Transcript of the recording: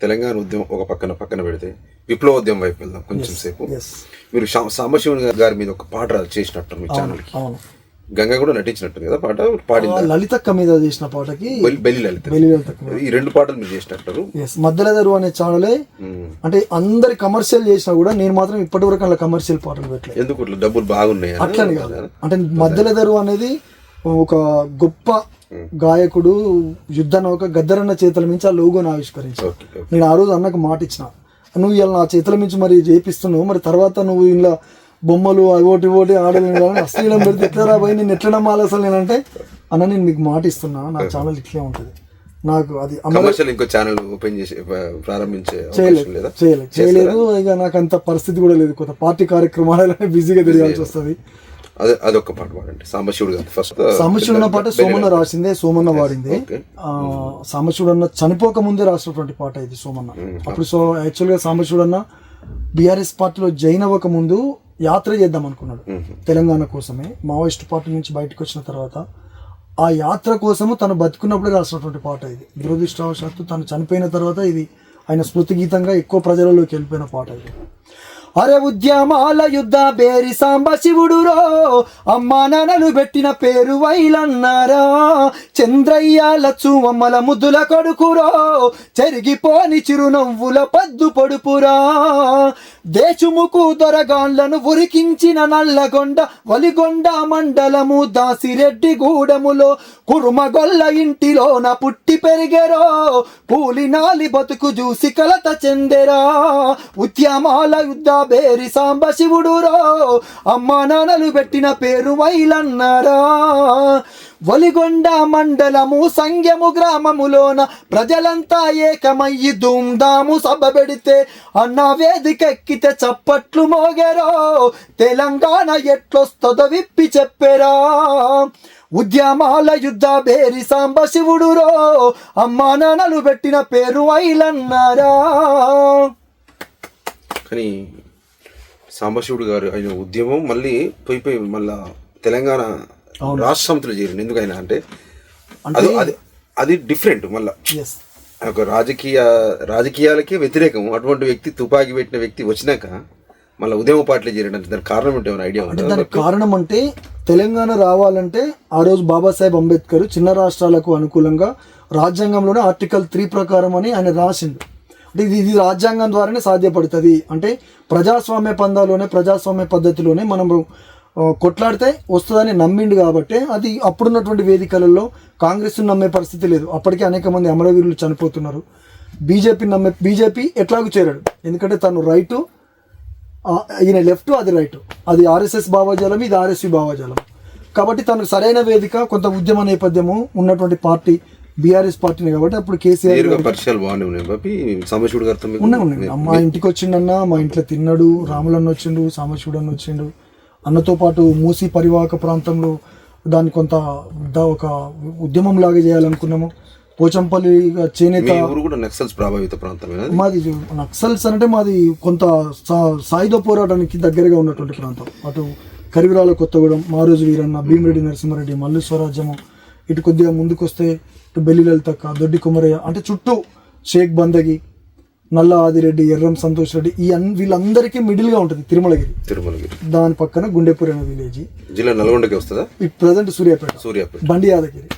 తెలంగాణ ఉద్యమం ఒక పక్కన పెడితే విప్లవోద్యమం వైపు వెళ్దాం కొంచెం సేపు. మీరు సాంబశివుని గారి మీద ఒక పాట చేసినట్టు మీ ఛానల్ కి గంగ కూడా నటించినట్టు కదా పాట పాడింది. లలితక్క మీద చేసిన పాటకి బెల్లి లలిత ఈ రెండు పాటలు మీరు చేసినట్టు. మధ్యలెదరు అనే ఛానలే అంటే అందరి కమర్షియల్ చేసినా కూడా నేను మాత్రం ఇప్పటి వరకు అలా కమర్షియల్ పాటలు పెట్టలేదు. ఎందుకు డబ్బులు బాగున్నాయి అట్లని కాదు. అంటే మధ్యలెదరు అనేది ఒక గొప్ప గాయకుడు యుద్ధ నౌక గద్దరన్న చేతుల మించి ఆ లోగోని ఆవిష్కరించావు. నేను ఆ రోజు అన్నకు మాట ఇచ్చిన, నువ్వు ఇలా నా చేతుల మించి మరి చేపిస్తున్నావు, మరి తర్వాత నువ్వు ఇలా బొమ్మలు ఓటి ఆడలేను కానీ అశ్లీలం పెడితే ఎట్లా రాబోయి నేను ఎట్లా నమ్మాలి అసలు నేనంటే అన్న నేను మీకు మాట ఇస్తున్నా, నా ఛానల్ ఇట్లే ఉంటుంది. నాకు అది ఇంకో ఛానల్ ఓపెన్ చేసి ప్రారంభించే చేయలేదు. ఇక నాకు అంత పరిస్థితి కూడా లేదు, కొత్త పార్టీ కార్యక్రమాలనే బిజీగా తిరగాల్సి వస్తుంది. అదొక పాట పాడండి. సాంబశివుడు గారు ఫస్ట్ సాంబశివుడు అన్న పాట సోమన్న రాసిందే, సోమన్న వాడిందే. సాంబశివుడు అన్న చనిపోక ముందే రాసినటువంటి పాట ఇది సోమన్న. అప్పుడు యాక్చువల్గా సాంబశివుడు అన్న బీఆర్ఎస్ పార్టీలో జాయిన్ అవ్వక ముందు యాత్ర చేద్దాం అనుకున్నాడు తెలంగాణ కోసమే. మావోయిస్ట్ పార్టీ నుంచి బయటకు వచ్చిన తర్వాత ఆ యాత్ర కోసము తను బతుకున్నప్పుడే రాసినటువంటి పాట ఇది. దురదృష్టవశాత్తు తను చనిపోయిన తర్వాత ఇది ఆయన స్మృతి గీతంగా ఎక్కువ ప్రజలలోకి వెళ్ళిపోయిన పాట ఇది. అరే ఉద్యమాల యుద్ధ బేరి సాంబశివుడురో, అమ్మా నాన్నలు పెట్టిన పేరు వైలన్నారా, చంద్రయ్య లచ్చు అమ్మల ముద్దుల కొడుకురో, చెరిగిపోని చిరునవ్వుల పద్దు పొడుపురా, దేశముకు దొరగాళ్లను ఉరికించిన నల్లగొండ వలిగొండ మండలము దాసిరెడ్డి గూడెములో కురుమగొల్ల ఇంటిలోన పుట్టి పెరిగెరో, కూలినాలి బతుకు చూసి కలత చెందెరా, ఉద్యమాల యుద్ధ బేరి సాంబశివుడురో, అమ్మా నాన్నలు పెట్టిన పేరు వైలన్నారా, వలిగొండ మండలము సంగెము గ్రామములోన ప్రజలంతా ఏకమయ్యి ధూమ్ధాము సభ పెడితే అన్న వేదికెక్కితే చప్పట్లు మోగెరో, తెలంగాణ ఎట్లొస్తుందో విప్పి చెప్పెరా, ఉద్యమాల యుద్ధ బేరి సాంబశివుడురో, అమ్మా నాన్నలు పెట్టిన పేరు వైలన్నారా. కానీ సాంబశివుడు గారు ఆయన ఉద్యమం మళ్ళీ పోయిపోయి మళ్ళా తెలంగాణ రాష్ట్ర సమితిలో చేరింది. ఎందుకైనా అంటే అది డిఫరెంట్. మళ్ళా ఒక రాజకీయాలకే వ్యతిరేకం అటువంటి వ్యక్తి, తుపాకీ పెట్టిన వ్యక్తి వచ్చినాక మళ్ళీ ఉద్యమ పార్టీలో చేరడానికి దానికి కారణం అంటే ఏమైనా ఐడియా ఉంటుంది? దానికి కారణం అంటే తెలంగాణ రావాలంటే ఆ రోజు బాబాసాహెబ్ అంబేద్కర్ చిన్న రాష్ట్రాలకు అనుకూలంగా రాజ్యాంగంలోనే ఆర్టికల్ 3 ప్రకారం అని ఆయన రాసిండు. అంటే ఇది రాజ్యాంగం ద్వారానే సాధ్యపడుతుంది. అంటే ప్రజాస్వామ్య పందాలోనే ప్రజాస్వామ్య పద్ధతిలోనే మనం కొట్లాడితే వస్తుందని నమ్మిండు కాబట్టి అది అప్పుడున్నటువంటి వేదికలలో కాంగ్రెస్ను నమ్మే పరిస్థితి లేదు. అప్పటికే అనేక మంది అమరవీరులు చనిపోతున్నారు. బీజేపీ ఎట్లాగూ చేరాడు, ఎందుకంటే తను రైటు, ఈయన లెఫ్ట్, అది రైటు, అది ఆర్ఎస్ఎస్ భావజాలం, ఇది ఆర్ఎస్పీ భావజాలం. కాబట్టి తనకు సరైన వేదిక, కొంత ఉద్యమ నేపథ్యము ఉన్నటువంటి పార్టీ బీఆర్ఎస్ పార్టీనే. కాబట్టి అప్పుడు కేసీఆర్ ఉన్నాయి. మా ఇంటికి వచ్చిండన్న, మా ఇంట్లో తిన్నాడు, రాములన్న వచ్చిండు, సాంబశివుడు అన్న వచ్చిండు. అన్నతో పాటు మూసీ పరివాహక ప్రాంతంలో దాన్ని కొంత ఒక ఉద్యమం లాగా చేయాలనుకున్నాము. పోచంపల్లి చేనేత నక్సల్స్ ప్రభావిత ప్రాంతం మాది. నక్సల్స్ అంటే మాది కొంత సాయుధ పోరాటానికి దగ్గరగా ఉన్నటువంటి ప్రాంతం. అటు కరివిరాల కొత్తగూడెం, మారోజు వీరన్న, భీమిరెడ్డి నరసింహారెడ్డి, మల్లు స్వరాజ్యము, ఇటు కొద్దిగా ముందుకు వస్తే ఇటు బెల్లి లలితక్క, దొడ్డి కుమరయ్య, అంటే చుట్టూ షేక్ బందగి, నల్ల ఆదిరెడ్డి, ఎర్రం సంతోష్ రెడ్డి, వీళ్ళందరికీ మిడిల్ గా ఉంటుంది తిరుమలగిరి. దాని పక్కన గుండెపూర్ అనే విలేజ్. జిల్లా నల్గొండకి వస్తుందా? ప్రజెంట్ సూర్యాపేట, బండి యాదగిరి.